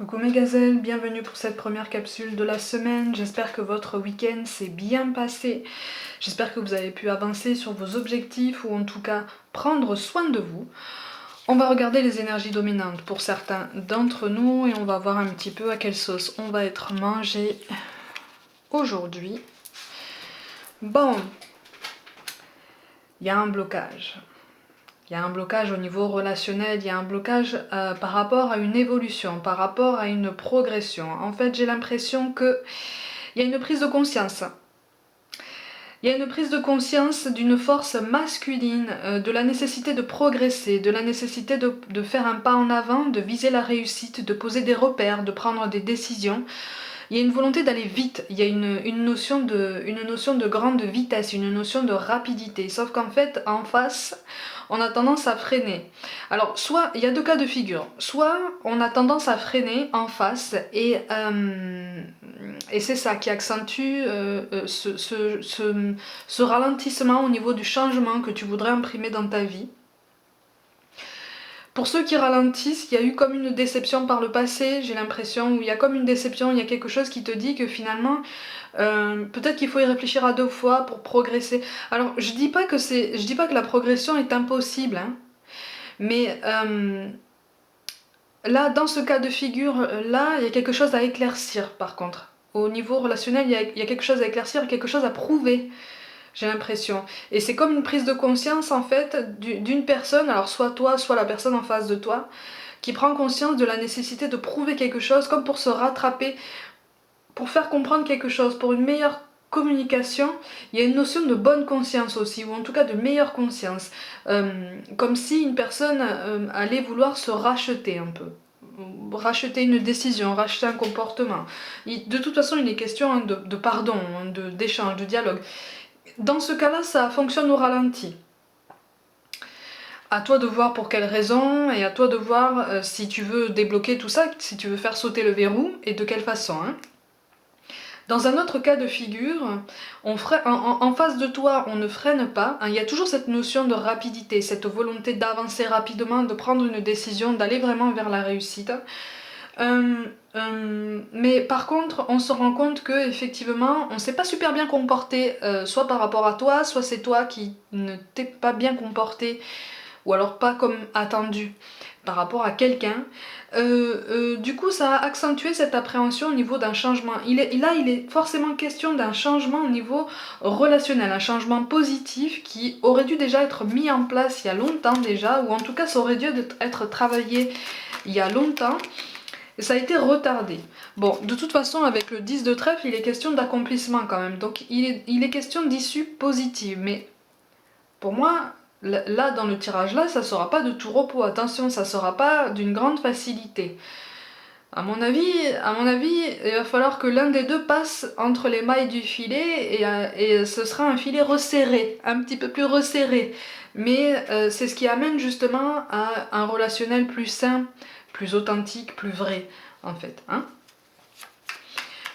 Coucou mes gazelles, bienvenue pour cette première capsule de la semaine. J'espère que votre week-end s'est bien passé. J'espère que vous avez pu avancer sur vos objectifs ou en tout cas prendre soin de vous. On va regarder les énergies dominantes pour certains d'entre nous et on va voir un petit peu à quelle sauce on va être mangé aujourd'hui. Bon, il y a un blocage. Il y a un blocage au niveau relationnel, il y a un blocage par rapport à une évolution, par rapport à une progression. En fait, j'ai l'impression qu'il y a une prise de conscience. Il y a une prise de conscience d'une force masculine, de la nécessité de progresser, de la nécessité de faire un pas en avant, de viser la réussite, de poser des repères, de prendre des décisions. Il y a une volonté d'aller vite, il y a une notion de grande vitesse, une notion de rapidité. Sauf qu'en fait, en face, on a tendance à freiner. Alors, soit, il y a deux cas de figure. Soit on a tendance à freiner en face et c'est ça qui accentue ce ralentissement au niveau du changement que tu voudrais imprimer dans ta vie. Pour ceux qui ralentissent, il y a eu comme une déception par le passé, j'ai l'impression, où il y a comme une déception, il y a quelque chose qui te dit que finalement, peut-être qu'il faut y réfléchir à deux fois pour progresser. Alors, je dis pas que la progression est impossible, hein, mais là, dans ce cas de figure, là, il y a quelque chose à éclaircir par contre. Au niveau relationnel, il y a quelque chose à éclaircir, quelque chose à prouver. J'ai l'impression. Et c'est comme une prise de conscience en fait d'une personne, alors soit toi, soit la personne en face de toi, qui prend conscience de la nécessité de prouver quelque chose, comme pour se rattraper, pour faire comprendre quelque chose, pour une meilleure communication. Il y a une notion de bonne conscience aussi, ou en tout cas de meilleure conscience. Comme si une personne allait vouloir se racheter un peu. Racheter une décision, racheter un comportement. De toute façon, il est question de pardon, d'échange, de dialogue. Dans ce cas-là, ça fonctionne au ralenti. À toi de voir pour quelles raisons et à toi de voir si tu veux débloquer tout ça, si tu veux faire sauter le verrou et de quelle façon. Hein. Dans un autre cas de figure, en face de toi, on ne freine pas. Hein, il y a toujours cette notion de rapidité, cette volonté d'avancer rapidement, de prendre une décision, d'aller vraiment vers la réussite. Mais par contre, on se rend compte que effectivement, on s'est pas super bien comporté, soit par rapport à toi, soit c'est toi qui ne t'es pas bien comporté, ou alors pas comme attendu par rapport à quelqu'un. Du coup, ça a accentué cette appréhension au niveau d'un changement. Il est forcément question d'un changement au niveau relationnel, un changement positif qui aurait dû déjà être mis en place il y a longtemps déjà, ou en tout cas ça aurait dû être travaillé il y a longtemps. Ça a été retardé. Bon, de toute façon, avec le 10 de trèfle, il est question d'accomplissement quand même. Donc, il est question d'issue positive. Mais pour moi, là, dans le tirage-là, ça ne sera pas de tout repos. Attention, ça ne sera pas d'une grande facilité. À mon avis, il va falloir que l'un des deux passe entre les mailles du filet et ce sera un filet resserré, un petit peu plus resserré. Mais c'est ce qui amène justement à un relationnel plus sain, plus authentique, plus vrai, en fait. Hein.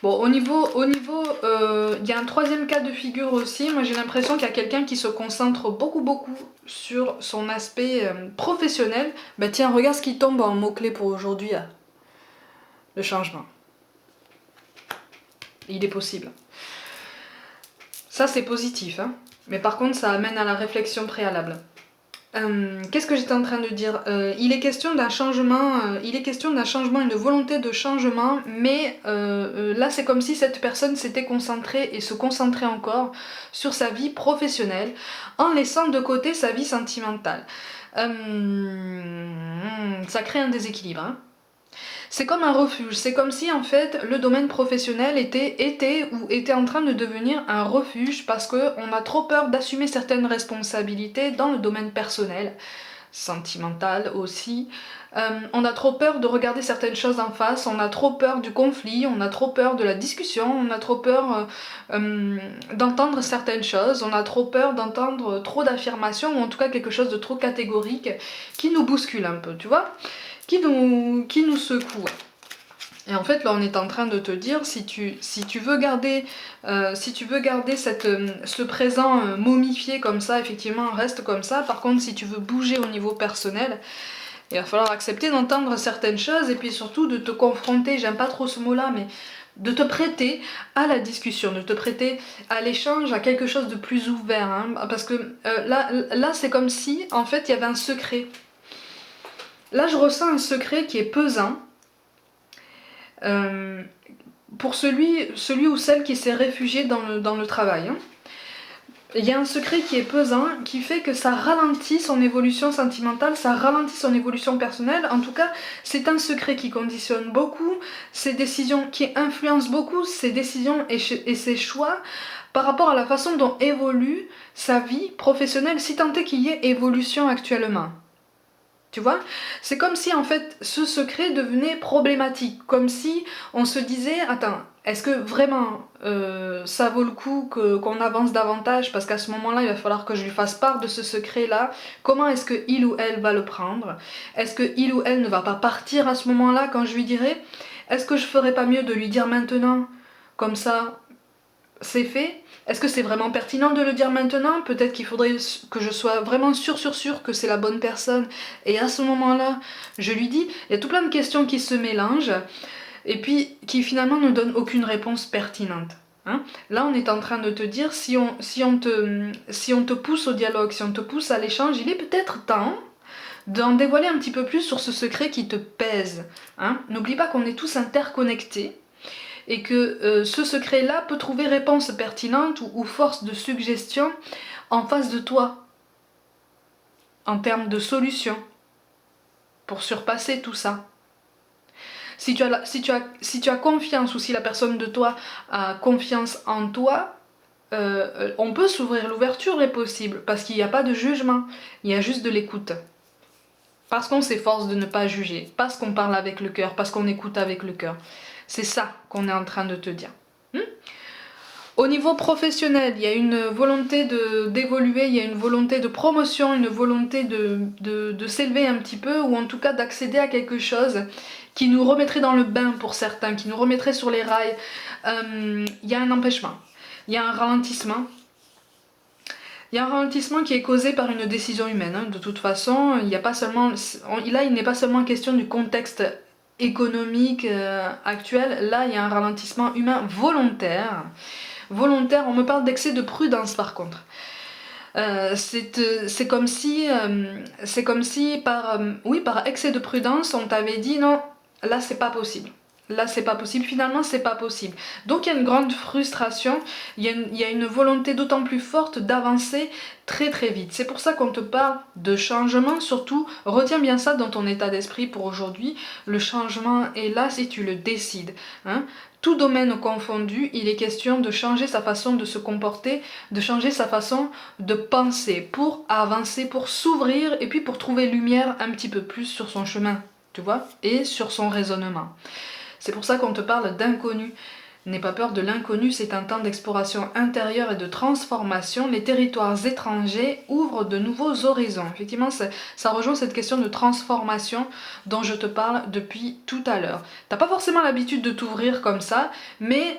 Bon, au niveau, il y a un troisième cas de figure aussi. Moi, j'ai l'impression qu'il y a quelqu'un qui se concentre beaucoup sur son aspect professionnel. Bah tiens, regarde ce qui tombe en mot-clé pour aujourd'hui. Le changement. Il est possible. Ça, c'est positif, hein. Mais par contre, ça amène à la réflexion préalable. Qu'est-ce que j'étais en train de dire? Il est question d'un changement, une volonté de changement, mais là c'est comme si cette personne s'était concentrée et se concentrait encore sur sa vie professionnelle en laissant de côté sa vie sentimentale. Ça crée un déséquilibre. Hein. C'est comme un refuge, c'est comme si en fait le domaine professionnel était en train de devenir un refuge parce qu'on a trop peur d'assumer certaines responsabilités dans le domaine personnel, sentimental aussi. On a trop peur de regarder certaines choses en face, on a trop peur du conflit, on a trop peur de la discussion, on a trop peur d'entendre certaines choses, on a trop peur d'entendre trop d'affirmations ou en tout cas quelque chose de trop catégorique qui nous bouscule un peu, tu vois, qui nous secoue. Et en fait, là, on est en train de te dire, si tu veux garder, ce présent momifié comme ça, effectivement, reste comme ça. Par contre, si tu veux bouger au niveau personnel, Il va falloir accepter d'entendre certaines choses et puis surtout de te confronter, j'aime pas trop ce mot-là, mais de te prêter à la discussion, de te prêter à l'échange, à quelque chose de plus ouvert. Hein, parce que là c'est comme si, en fait, il y avait un secret. Là, je ressens un secret qui est pesant pour celui ou celle qui s'est réfugié dans le travail. Hein. Il y a un secret qui est pesant, qui fait que ça ralentit son évolution sentimentale, ça ralentit son évolution personnelle. En tout cas, c'est un secret qui conditionne beaucoup ses décisions, qui influence beaucoup ses décisions et ses choix par rapport à la façon dont évolue sa vie professionnelle, si tant est qu'il y ait évolution actuellement. Tu vois? C'est comme si en fait ce secret devenait problématique, comme si on se disait, attends, est-ce que vraiment ça vaut le coup qu'on avance davantage parce qu'à ce moment-là il va falloir que je lui fasse part de ce secret-là. Comment est-ce que il ou elle va le prendre? Est-ce que il ou elle ne va pas partir à ce moment-là quand je lui dirai? Est-ce que je ferais pas mieux de lui dire maintenant? Comme ça, c'est fait. Est-ce que c'est vraiment pertinent de le dire maintenant? Peut-être qu'il faudrait que je sois vraiment sûre que c'est la bonne personne. Et à ce moment-là, je lui dis, il y a tout plein de questions qui se mélangent et puis qui finalement ne donnent aucune réponse pertinente. Hein? Là, on est en train de te dire, si on te pousse au dialogue, si on te pousse à l'échange, il est peut-être temps d'en dévoiler un petit peu plus sur ce secret qui te pèse. Hein? N'oublie pas qu'on est tous interconnectés et que ce secret-là peut trouver réponse pertinente ou force de suggestion en face de toi, en termes de solution, pour surpasser tout ça. Si tu as confiance ou si la personne de toi a confiance en toi, on peut s'ouvrir, l'ouverture est possible, parce qu'il n'y a pas de jugement, il y a juste de l'écoute. Parce qu'on s'efforce de ne pas juger, parce qu'on parle avec le cœur, parce qu'on écoute avec le cœur. C'est ça qu'on est en train de te dire. Au niveau professionnel, il y a une volonté d'évoluer, il y a une volonté de promotion, une volonté de s'élever un petit peu, ou en tout cas d'accéder à quelque chose qui nous remettrait dans le bain pour certains, qui nous remettrait sur les rails. Il y a un empêchement, il y a un ralentissement. Il y a un ralentissement qui est causé par une décision humaine. Hein. De toute façon, il n'y a pas seulement, là, il n'est pas seulement question du contexte économique actuel. Là, il y a un ralentissement humain volontaire. Volontaire, on me parle d'excès de prudence par contre. C'est comme si par excès de prudence, on t'avait dit non, là c'est pas possible. Là c'est pas possible, finalement c'est pas possible. Donc il y a une grande frustration, il y a une volonté d'autant plus forte d'avancer très très vite. C'est pour ça qu'on te parle de changement, surtout retiens bien ça dans ton état d'esprit pour aujourd'hui. Le changement est là si tu le décides. Hein. Tout domaine confondu, il est question de changer sa façon de se comporter, de changer sa façon de penser pour avancer, pour s'ouvrir et puis pour trouver lumière un petit peu plus sur son chemin, tu vois, et sur son raisonnement. C'est pour ça qu'on te parle d'inconnu. N'aie pas peur de l'inconnu, c'est un temps d'exploration intérieure et de transformation. Les territoires étrangers ouvrent de nouveaux horizons. Effectivement, ça rejoint cette question de transformation dont je te parle depuis tout à l'heure. T'as pas forcément l'habitude de t'ouvrir comme ça, mais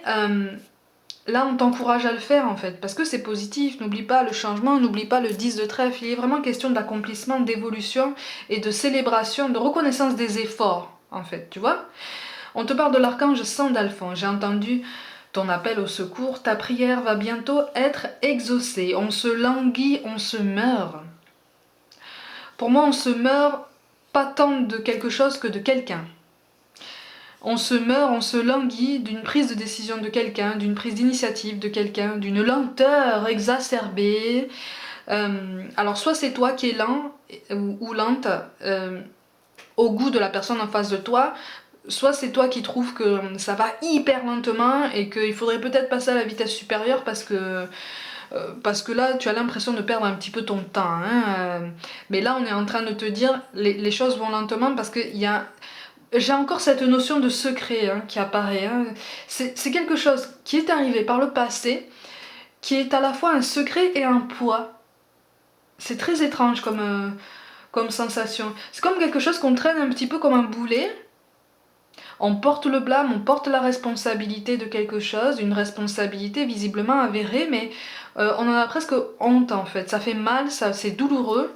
là on t'encourage à le faire en fait, parce que c'est positif. N'oublie pas le changement, n'oublie pas le 10 de trèfle. Il est vraiment question d'accomplissement, d'évolution et de célébration, de reconnaissance des efforts en fait, tu vois. On te parle de l'archange Sandalphon. J'ai entendu ton appel au secours. Ta prière va bientôt être exaucée. On se languit, on se meurt. Pour moi, on se meurt pas tant de quelque chose que de quelqu'un. On se meurt, on se languit d'une prise de décision de quelqu'un, d'une prise d'initiative de quelqu'un, d'une lenteur exacerbée. Alors soit c'est toi qui es lent ou lente au goût de la personne en face de toi, soit c'est toi qui trouves que ça va hyper lentement et qu'il faudrait peut-être passer à la vitesse supérieure parce que là tu as l'impression de perdre un petit peu ton temps. Hein. Mais là on est en train de te dire les choses vont lentement parce que j'ai encore cette notion de secret qui apparaît. Hein. C'est quelque chose qui est arrivé par le passé, qui est à la fois un secret et un poids. C'est très étrange comme sensation. C'est comme quelque chose qu'on traîne un petit peu comme un boulet. On porte le blâme, on porte la responsabilité de quelque chose, une responsabilité visiblement avérée, mais on en a presque honte en fait. Ça fait mal, c'est douloureux.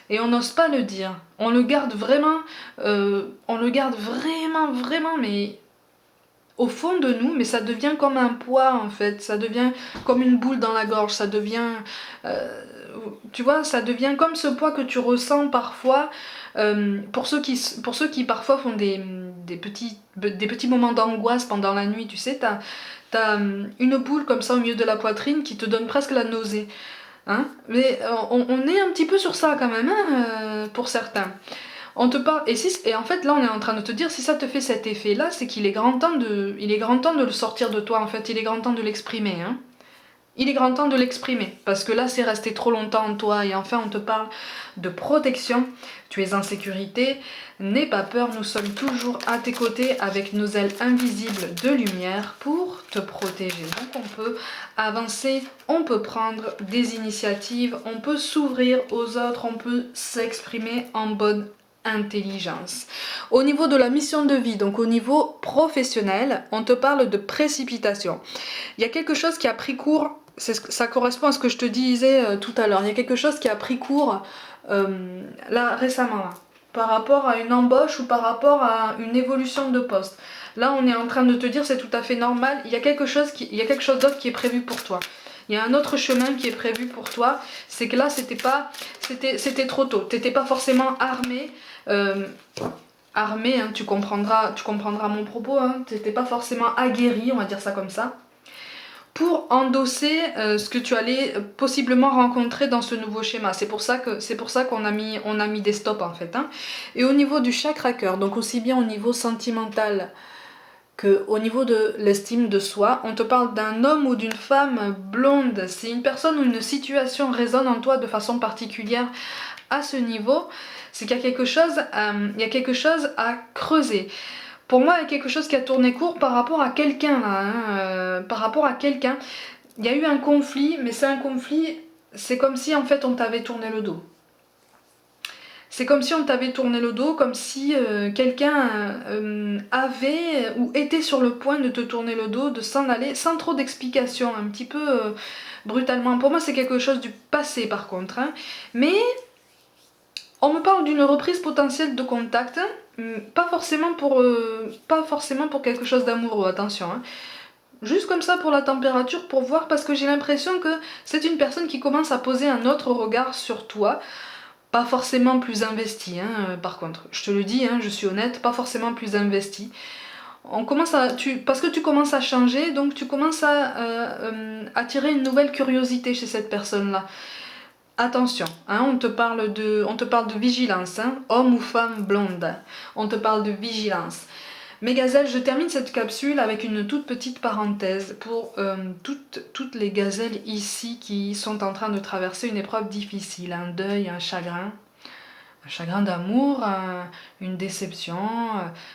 Et on n'ose pas le dire. On le garde vraiment, vraiment, mais au fond de nous, mais ça devient comme un poids en fait, ça devient comme une boule dans la gorge, ça devient, euh, tu vois, ça devient comme ce poids que tu ressens parfois, pour ceux qui parfois font des petits moments d'angoisse pendant la nuit, tu sais, t'as une boule comme ça au milieu de la poitrine qui te donne presque la nausée. Hein, mais on est un petit peu sur ça quand même, hein, pour certains. On te parle et en fait là on est en train de te dire si ça te fait cet effet là, c'est qu'il est grand temps de le sortir de toi en fait, il est grand temps de l'exprimer, hein. Il est grand temps de l'exprimer parce que là c'est resté trop longtemps en toi et enfin on te parle de protection. Tu es en sécurité, n'aie pas peur, nous sommes toujours à tes côtés avec nos ailes invisibles de lumière pour te protéger. Donc on peut avancer, on peut prendre des initiatives, on peut s'ouvrir aux autres, on peut s'exprimer en bonne intelligence. Au niveau de la mission de vie, donc au niveau professionnel, on te parle de précipitation. Il y a quelque chose qui a pris court, ça correspond à ce que je te disais tout à l'heure, il y a quelque chose qui a pris court là récemment, là, par rapport à une embauche ou par rapport à une évolution de poste. Là on est en train de te dire c'est tout à fait normal, il y a quelque chose d'autre qui est prévu pour toi. Il y a un autre chemin qui est prévu pour toi, c'est que là c'était trop tôt, t'étais pas forcément armé, hein, tu comprendras mon propos, hein, t'étais pas forcément aguerri, on va dire ça comme ça, pour endosser ce que tu allais possiblement rencontrer dans ce nouveau schéma. C'est pour ça qu'on a mis des stops en fait, hein. Et au niveau du chakra cœur, donc aussi bien au niveau sentimental qu'au niveau de l'estime de soi, on te parle d'un homme ou d'une femme blonde. C'est une personne ou une situation résonne en toi de façon particulière à ce niveau. C'est qu'il y a quelque chose à creuser. Pour moi, il y a quelque chose qui a tourné court par rapport à quelqu'un là, hein, par rapport à quelqu'un. Il y a eu un conflit, mais c'est un conflit, c'est comme si en fait on t'avait tourné le dos. C'est comme si on t'avait tourné le dos, comme si quelqu'un avait ou était sur le point de te tourner le dos, de s'en aller, sans trop d'explications, un petit peu brutalement. Pour moi, c'est quelque chose du passé par contre, hein. Mais on me parle d'une reprise potentielle de contact, pas forcément pour quelque chose d'amoureux, attention, hein. Juste comme ça pour la température, pour voir, parce que j'ai l'impression que c'est une personne qui commence à poser un autre regard sur toi, pas forcément plus investi, hein, par contre. Je te le dis, hein, je suis honnête, pas forcément plus investi. Parce que tu commences à changer, donc tu commences à attirer une nouvelle curiosité chez cette personne-là. Attention, hein, on te parle de vigilance, hein, homme ou femme blonde. On te parle de vigilance. Mes gazelles, je termine cette capsule avec une toute petite parenthèse pour toutes les gazelles ici qui sont en train de traverser une épreuve difficile, un deuil, un chagrin d'amour, une déception,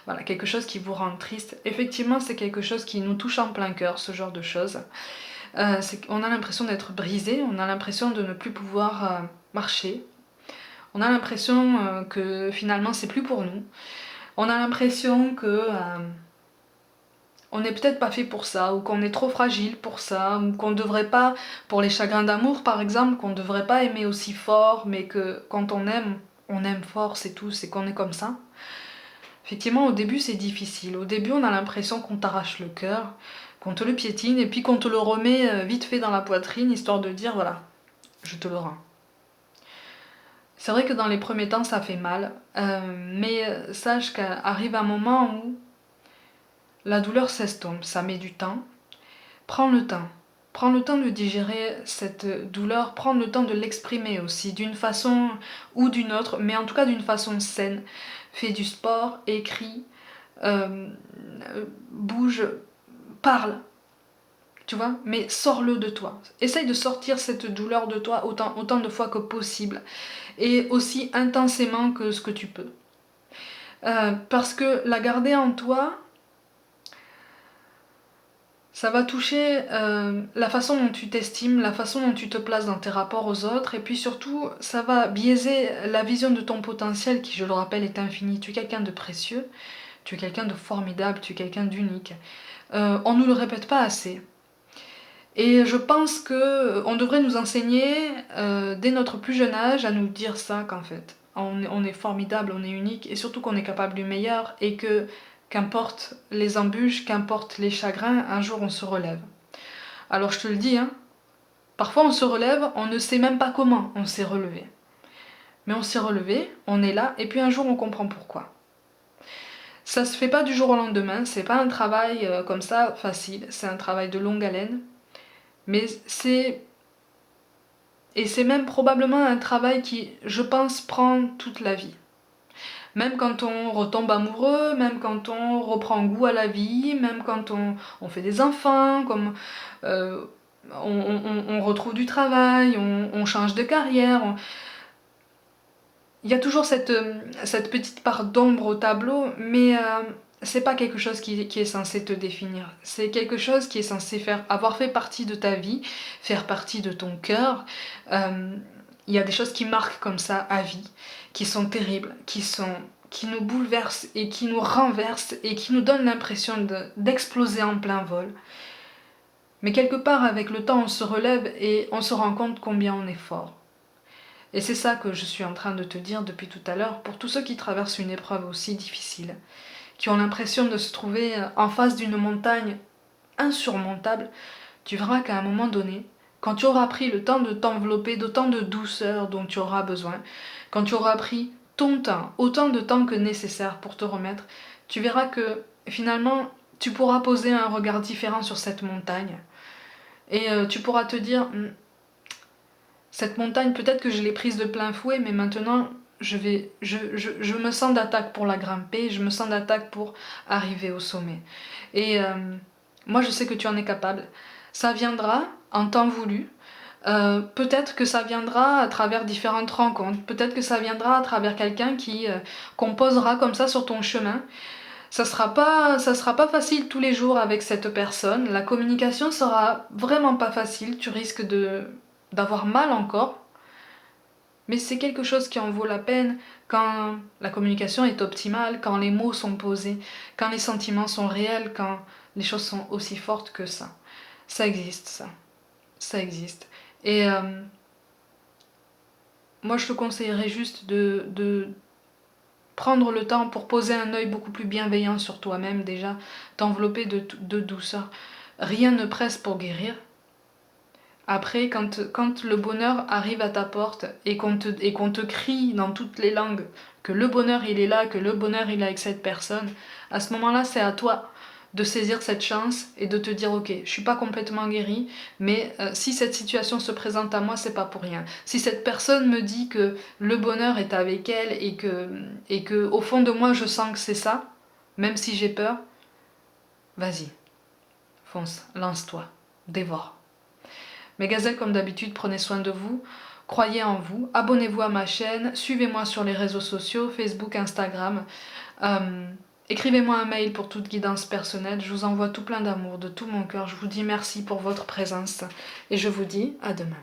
voilà, quelque chose qui vous rend triste. Effectivement, c'est quelque chose qui nous touche en plein cœur, ce genre de choses. On a l'impression d'être brisé, on a l'impression de ne plus pouvoir marcher, on a l'impression que finalement c'est plus pour nous, on a l'impression que on n'est peut-être pas fait pour ça, ou qu'on est trop fragile pour ça, ou qu'on devrait pas, pour les chagrins d'amour par exemple, qu'on devrait pas aimer aussi fort, mais que quand on aime fort, c'est tout, c'est qu'on est comme ça. Effectivement, au début c'est difficile, au début on a l'impression qu'on t'arrache le cœur, qu'on te le piétine, et puis qu'on te le remet vite fait dans la poitrine, histoire de dire voilà, je te le rends. C'est vrai que dans les premiers temps ça fait mal, mais sache qu'arrive un moment où la douleur s'estompe, ça met du temps. Prends le temps. Prends le temps de digérer cette douleur, prends le temps de l'exprimer aussi, d'une façon ou d'une autre, mais en tout cas d'une façon saine. Fais du sport, écris, bouge, parle, tu vois, mais sors-le de toi. Essaye de sortir cette douleur de toi autant de fois que possible, et aussi intensément que ce que tu peux. Parce que la garder en toi, ça va toucher la façon dont tu t'estimes, la façon dont tu te places dans tes rapports aux autres, et puis surtout, ça va biaiser la vision de ton potentiel qui, je le rappelle, est infini. Tu es quelqu'un de précieux, tu es quelqu'un de formidable, tu es quelqu'un d'unique. On ne nous le répète pas assez. Et je pense que on devrait nous enseigner dès notre plus jeune âge à nous dire ça qu'en fait, on est formidable, on est unique et surtout qu'on est capable du meilleur et que qu'importe les embûches, qu'importe les chagrins, un jour on se relève. Alors je te le dis, hein, parfois on se relève, on ne sait même pas comment on s'est relevé. Mais on s'est relevé, on est là et puis un jour on comprend pourquoi. Ça se fait pas du jour au lendemain, c'est pas un travail comme ça facile, c'est un travail de longue haleine. Mais c'est même probablement un travail qui, je pense, prend toute la vie. Même quand on retombe amoureux, même quand on reprend goût à la vie, même quand on fait des enfants, comme euh, on retrouve du travail, on change de carrière. Il y a toujours cette petite part d'ombre au tableau, mais c'est pas quelque chose qui est censé te définir. C'est quelque chose qui est censé avoir fait partie de ta vie, faire partie de ton cœur. Il y a des choses qui marquent comme ça à vie, qui sont terribles, qui nous bouleversent et qui nous renversent et qui nous donnent l'impression d'exploser en plein vol. Mais quelque part, avec le temps, on se relève et on se rend compte combien on est fort. Et c'est ça que je suis en train de te dire depuis tout à l'heure pour tous ceux qui traversent une épreuve aussi difficile, qui ont l'impression de se trouver en face d'une montagne insurmontable. Tu verras qu'à un moment donné, quand tu auras pris le temps de t'envelopper d'autant de douceur dont tu auras besoin, quand tu auras pris ton temps, autant de temps que nécessaire pour te remettre, tu verras que finalement tu pourras poser un regard différent sur cette montagne. Et tu pourras te dire, cette montagne, peut-être que je l'ai prise de plein fouet, mais maintenant, je me sens d'attaque pour la grimper, je me sens d'attaque pour arriver au sommet. Et moi, je sais que tu en es capable. Ça viendra en temps voulu. Peut-être que ça viendra à travers différentes rencontres. Peut-être que ça viendra à travers quelqu'un qui composera comme ça sur ton chemin. Ça sera pas facile tous les jours avec cette personne. La communication sera vraiment pas facile. Tu risques d'avoir mal encore. Mais c'est quelque chose qui en vaut la peine quand la communication est optimale, quand les mots sont posés, quand les sentiments sont réels, quand les choses sont aussi fortes que ça. Ça existe, ça. Ça existe. Et moi, je te conseillerais juste de prendre le temps pour poser un œil beaucoup plus bienveillant sur toi-même déjà, t'envelopper de douceur. Rien ne presse pour guérir. Après, quand le bonheur arrive à ta porte et qu'on te crie dans toutes les langues que le bonheur il est là, que le bonheur il est avec cette personne, à ce moment-là c'est à toi de saisir cette chance et de te dire ok, je suis pas complètement guérie, mais si cette situation se présente à moi, c'est pas pour rien. Si cette personne me dit que le bonheur est avec elle et que au fond de moi je sens que c'est ça, même si j'ai peur, vas-y, fonce, lance-toi, dévore. Mes gazelles, comme d'habitude, prenez soin de vous, croyez en vous, abonnez-vous à ma chaîne, suivez-moi sur les réseaux sociaux, Facebook, Instagram. Écrivez-moi un mail pour toute guidance personnelle, je vous envoie tout plein d'amour de tout mon cœur, je vous dis merci pour votre présence et je vous dis à demain.